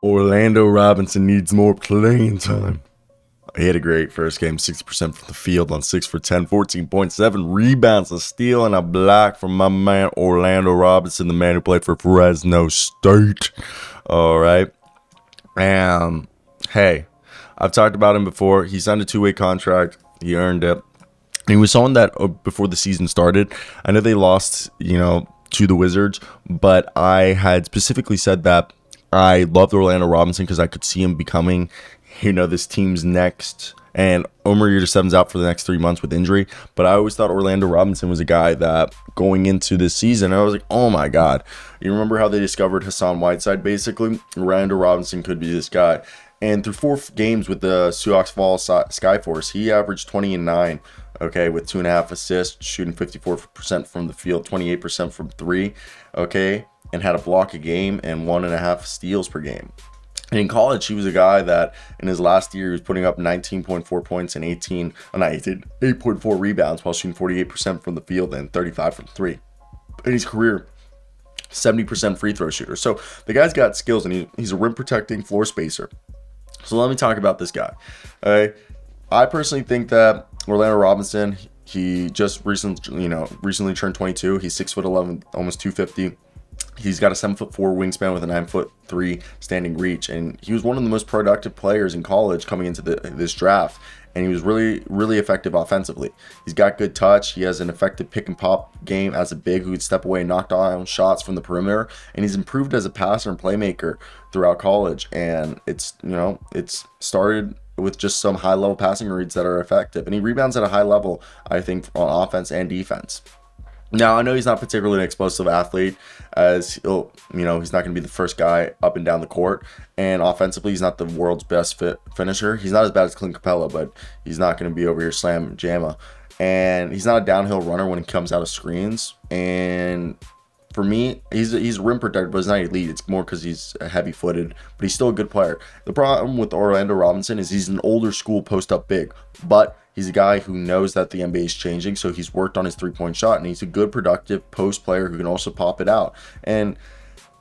Orlando Robinson needs more playing time. He had a great first game, 60% from the field on 6 for 10, 14.7 rebounds, a steal, and a block from my man Orlando Robinson, the man who played for Fresno State. All right. And hey, I've talked about him before. He signed a 2-way contract. He earned it. And he was someone that before the season started, I know they lost, to the Wizards, but I had specifically said that I loved Orlando Robinson because I could see him becoming, this team's next. And Omer Yurtseven's out for the next 3 months with injury. But I always thought Orlando Robinson was a guy that going into this season, I was like, oh my God. You remember how they discovered Hassan Whiteside, basically? Orlando Robinson could be this guy. And through 4 games with the Sioux Falls Skyforce, he averaged 20 and 9, okay, with 2.5 assists, shooting 54% from the field, 28% from 3, okay, and had a block a game and 1.5 steals per game. And in college, he was a guy that in his last year, he was putting up 19.4 points and 8.4 rebounds while shooting 48% from the field and 35 from 3. In his career, 70% free throw shooter. So the guy's got skills, and he's a rim protecting floor spacer. So let me talk about this guy. I personally think that Orlando Robinson, he just recently turned 22. He's 6'11", almost 250. He's got a 7'4" wingspan with a 9'3" standing reach, and he was one of the most productive players in college coming into this draft. And he was really, really effective offensively. He's got good touch. He has an effective pick and pop game as a big who would step away and knock down shots from the perimeter. And he's improved as a passer and playmaker throughout college. And it's started with just some high level passing reads that are effective. And he rebounds at a high level, I think, on offense and defense. Now, I know he's not particularly an explosive athlete, as he's not going to be the first guy up and down the court. And offensively, he's not the world's best finisher. He's not as bad as Clint Capella, but he's not going to be over here slam jamma. And he's not a downhill runner when he comes out of screens. And for me, he's a rim protector, but he's not elite. It's more because he's heavy-footed, but he's still a good player. The problem with Orlando Robinson is he's an older school post-up big, but he's a guy who knows that the NBA is changing, so he's worked on his three-point shot, and he's a good, productive post player who can also pop it out. And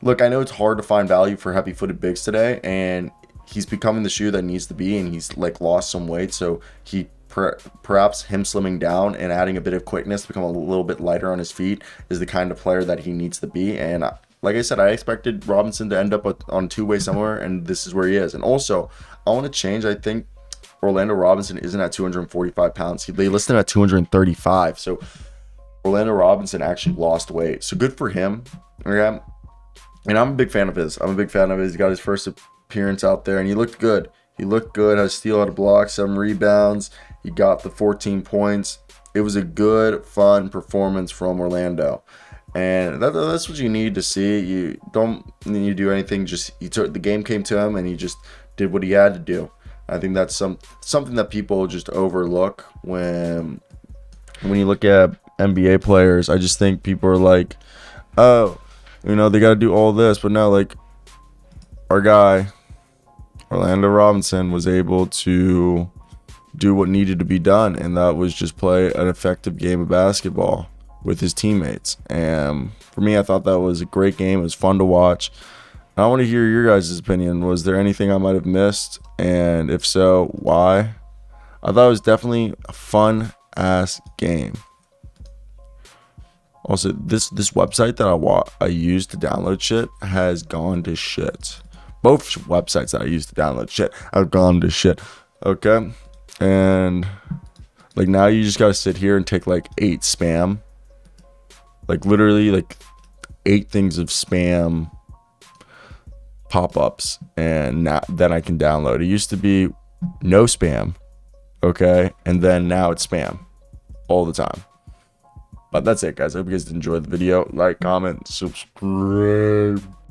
look, I know it's hard to find value for heavy-footed bigs today, and he's becoming the shoe that needs to be, and he's lost some weight, so perhaps him slimming down and adding a bit of quickness to become a little bit lighter on his feet is the kind of player that he needs to be. And like I said, I expected Robinson to end up on a 2-way somewhere, and this is where he is. And also, I want to change. I think Orlando Robinson isn't at 245 pounds. They listed him at 235. So Orlando Robinson actually lost weight. So good for him. Okay? And I'm a big fan of his. He got his first appearance out there, and he looked good. Had a steal, had a block, 7 rebounds. He got the 14 points. It was a good, fun performance from Orlando. And that's what you need to see. You don't need to do anything. The game came to him, and he just did what he had to do. I think that's something that people just overlook when you look at NBA players. I just think people are like, oh, they got to do all this. But no, our guy, Orlando Robinson, was able to do what needed to be done, and that was just play an effective game of basketball with his teammates. And for me, I thought that was a great game. It was fun to watch. I want to hear your guys' opinion. Was there anything I might have missed? And if so, why? I thought it was definitely a fun-ass game. Also, this website that I used to download shit has gone to shit. Both websites that I used to download shit have gone to shit. Okay? And now you just got to sit here and take 8 spam. Literally 8 things of spam pop-ups, and then I can download. It used to be no spam, okay, and then now it's spam all the time. But that's it, guys. I hope you guys enjoyed the video. Like, comment, subscribe.